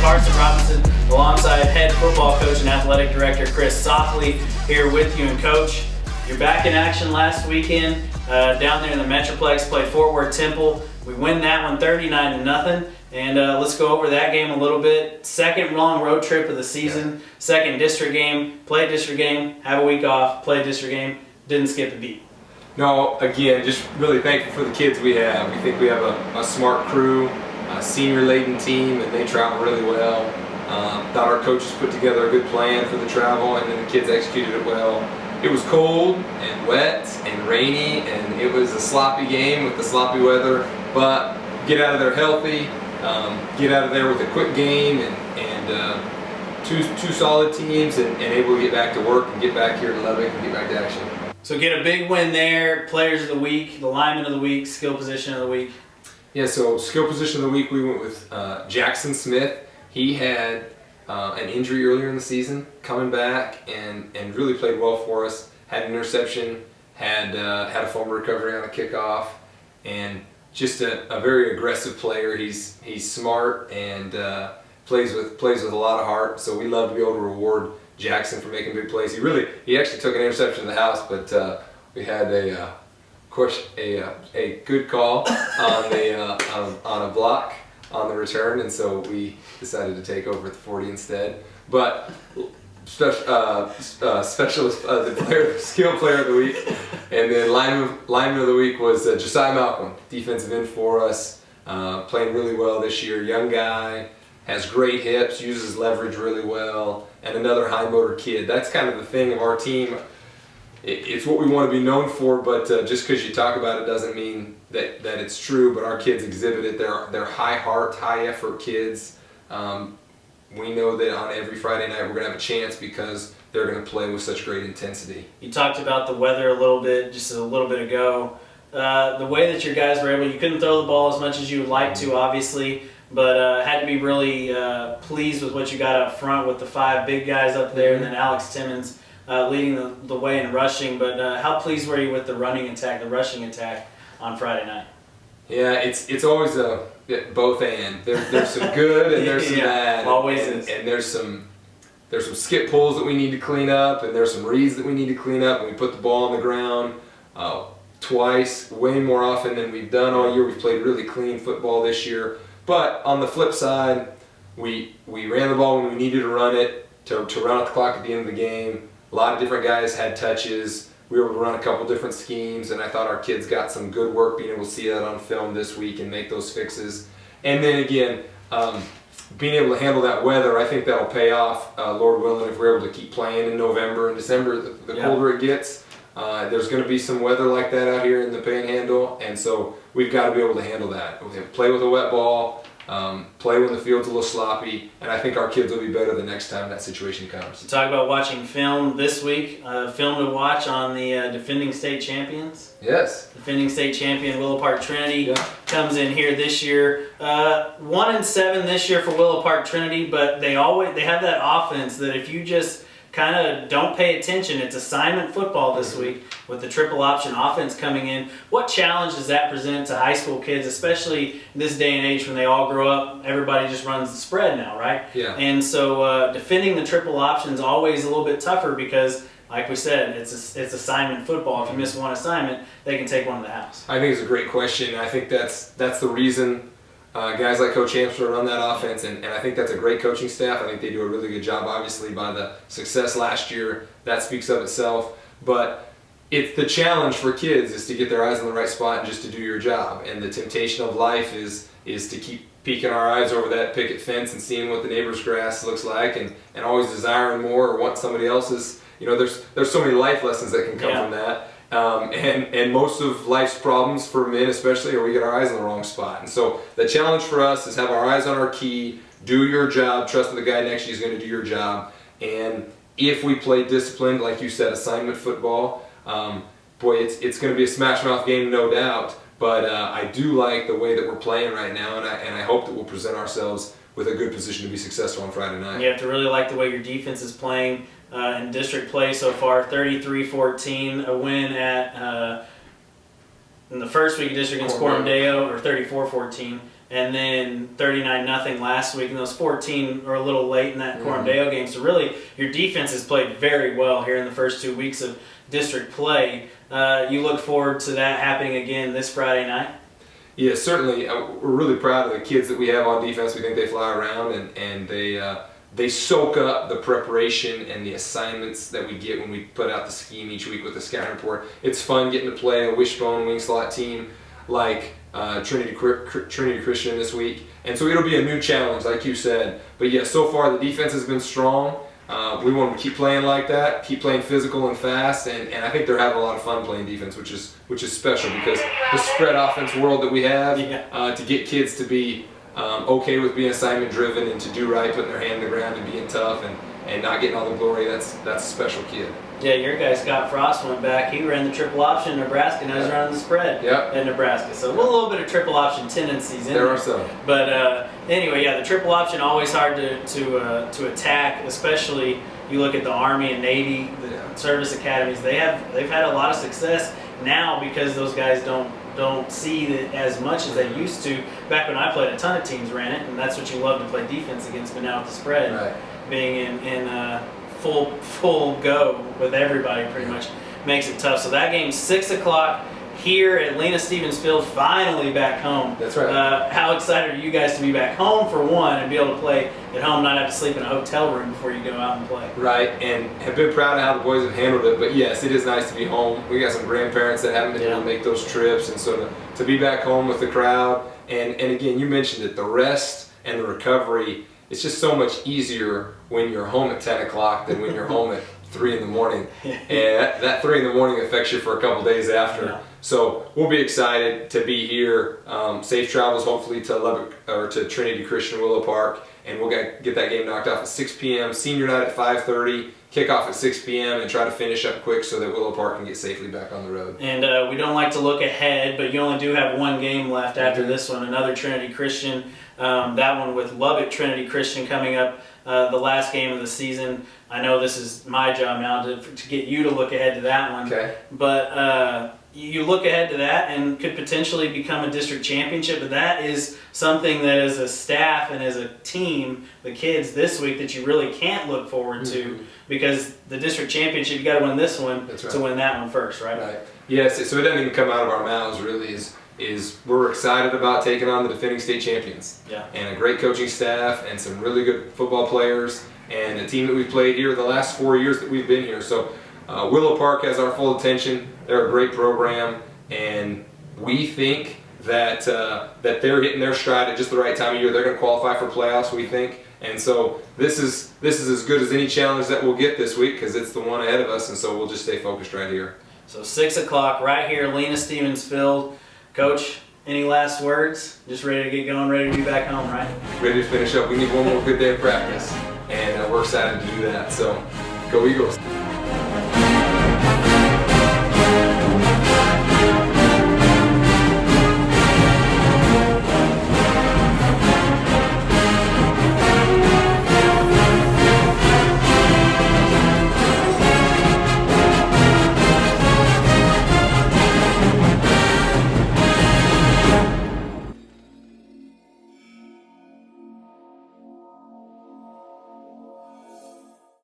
Karson Robinson, alongside head football coach and athletic director Chris Softley, here with you. And Coach, you're back in action last weekend down there in the Metroplex, played Fort Worth Temple. We win that one 39-0, and let's go over that game a little bit. Second long road trip of the season, second district game, played district game, have a week off, played district game, didn't skip a beat. No, again, just really thankful for the kids we have. We think we have a smart crew, a senior-laden team, and they travel really well. Thought our coaches put together a good plan for the travel, and then the kids executed it well. It was cold and wet and rainy, and it was a sloppy game with the sloppy weather, but get out of there healthy, get out of there with a quick game, and two solid teams, and able to get back to work and get back here to Lubbock and get back to action. So get a big win there, players of the week, the lineman of the week, skill position of the week. Yeah, so skill position of the week, we went with Jackson Smith. He had an injury earlier in the season, coming back and really played well for us. Had an interception, had a fumble recovery on a kickoff, and just a very aggressive player. He's smart and plays with a lot of heart. So we love to be able to reward Jackson for making big plays. He actually took an interception to the house, but we had a good call on a block on the return, and so we decided to take over at the 40 instead. But specialist, the skill player of the week, and then lineman of the week was Josiah Malcolm, defensive end for us, playing really well this year. Young guy, has great hips, uses leverage really well, and another high motor kid. That's kind of the thing of our team. It's what we want to be known for, but just because you talk about it doesn't mean that it's true. But our kids exhibit it. They're high heart, high effort kids. We know that on every Friday night we're going to have a chance because they're going to play with such great intensity. You talked about the weather a little bit, just a little bit ago. The way that your guys were able, you couldn't throw the ball as much as you would like to, obviously, but had to be really pleased with what you got up front with the 5 big guys up there, and then Alex Timmons leading the way in rushing. But how pleased were you with the rushing attack on Friday night? Yeah, it's always a both and. There's some good and there's some bad. Always is. And there's some skip pulls that we need to clean up, and there's some reads that we need to clean up. And we put the ball on the ground twice, way more often than we've done all year. We've played really clean football this year. But on the flip side, we ran the ball when we needed to run it to run out the clock at the end of the game. A lot of different guys had touches. We were able to run a couple different schemes, and I thought our kids got some good work being able to see that on film this week and make those fixes. And then again, being able to handle that weather, I think that'll pay off, Lord willing, if we're able to keep playing in November and December. The colder it gets, there's going to be some weather like that out here in the Panhandle, and so we've got to be able to handle that. We have to play with a wet ball, play when the field's a little sloppy, and I think our kids will be better the next time that situation comes. You talk about watching film this week, film to watch on the defending state champions. Yes. Defending state champion Willow Park Trinity comes in here this year. 1-7 this year for Willow Park Trinity, but they have that offense that if you just kind of don't pay attention, it's assignment football this week with the triple option offense coming in. What challenge does that present to high school kids, especially this day and age when they all grow up, everybody just runs the spread now, right? Yeah. And so defending the triple option is always a little bit tougher because, like we said, it's assignment football. If you miss one assignment, they can take one to the house. I think it's a great question. I think that's the reason guys like Coach Hamster run that offense, and I think that's a great coaching staff. I think they do a really good job, obviously, by the success last year. That speaks of itself. But it's the challenge for kids is to get their eyes on the right spot and just to do your job. And the temptation of life is to keep peeking our eyes over that picket fence and seeing what the neighbor's grass looks like, and always desiring more or want somebody else's. You know, there's so many life lessons that can come from that. And most of life's problems for men especially are we get our eyes on the wrong spot. And so the challenge for us is have our eyes on our key, do your job, trust that the guy next to you is going to do your job. And if we play disciplined, like you said, assignment football, boy, it's going to be a smash mouth game, no doubt. But I do like the way that we're playing right now, and I hope that we'll present ourselves with a good position to be successful on Friday night. You have to really like the way your defense is playing in district play so far. 33-14, a win at in the first week of district against Coram Deo, or 34-14, and then 39-0 last week. And those 14 are a little late in that Coram Deo game. So really, your defense has played very well here in the first 2 weeks of district play. You look forward to that happening again this Friday night? Yeah, certainly. We're really proud of the kids that we have on defense. We think they fly around, and they soak up the preparation and the assignments that we get when we put out the scheme each week with the scouting report. It's fun getting to play a wishbone wing slot team like Trinity Christian this week. And so it'll be a new challenge, like you said. But yeah, so far the defense has been strong. We want to keep playing like that, keep playing physical and fast, and I think they're having a lot of fun playing defense, which is special, because the spread offense world that we have, to get kids to be okay with being assignment driven and to do right, putting their hand in the ground and being tough and not getting all the glory, that's a special kid. Yeah, your guy Scott Frost went back. He ran the triple option in Nebraska, and now he's running the spread in Nebraska. So a little bit of triple option tendencies in there. There are some. But anyway, yeah, the triple option always hard to attack, especially you look at the Army and Navy, the service academies. They've had a lot of success now because those guys don't see it as much as they used to. Back when I played, a ton of teams ran it, and that's what you love to play defense against. But now with the spread being in full go with everybody pretty much makes it tough. So that game's 6 o'clock here at Lena Stephens Field, finally back home. That's right. How excited are you guys to be back home for one, and be able to play at home, not have to sleep in a hotel room before you go out and play? Right, and have been proud of how the boys have handled it. But yes, it is nice to be home. We got some grandparents that haven't been able to make those trips, and so to be back home with the crowd. And again, you mentioned it, the rest and the recovery. It's just so much easier when you're home at 10 o'clock than when you're home at 3 in the morning. And that 3 in the morning affects you for a couple days after. Yeah. So we'll be excited to be here. Safe travels hopefully to Lubbock, or to Trinity Christian Willow Park. And we'll get that game knocked off at 6 p.m. Senior night at 5:30. Kickoff at 6 p.m. and try to finish up quick so that Willow Park can get safely back on the road. And we don't like to look ahead, but you only do have one game left after this one, another Trinity Christian. That one with Lubbock Trinity Christian coming up, the last game of the season. I know this is my job now to get you to look ahead to that one. Okay. But you look ahead to that and could potentially become a district championship, but that is something that as a staff and as a team, the kids this week, that you really can't look forward to, because the district championship, you got to win this one to win that one first, right? Right. Yes, so it doesn't even come out of our mouths really, is we're excited about taking on the defending state champions. Yeah. And a great coaching staff and some really good football players and a team that we've played here the last 4 years that we've been here. So Willow Park has our full attention. They're a great program, and we think that that they're hitting their stride at just the right time of year. They're going to qualify for playoffs, we think. And so this is as good as any challenge that we'll get this week, because it's the one ahead of us, and so we'll just stay focused right here. So 6 o'clock right here, Lena Stephens Field. Coach, any last words? Just ready to get going, ready to be back home, right? Ready to finish up. We need one more good day of practice, and we're excited to do that. So go Eagles.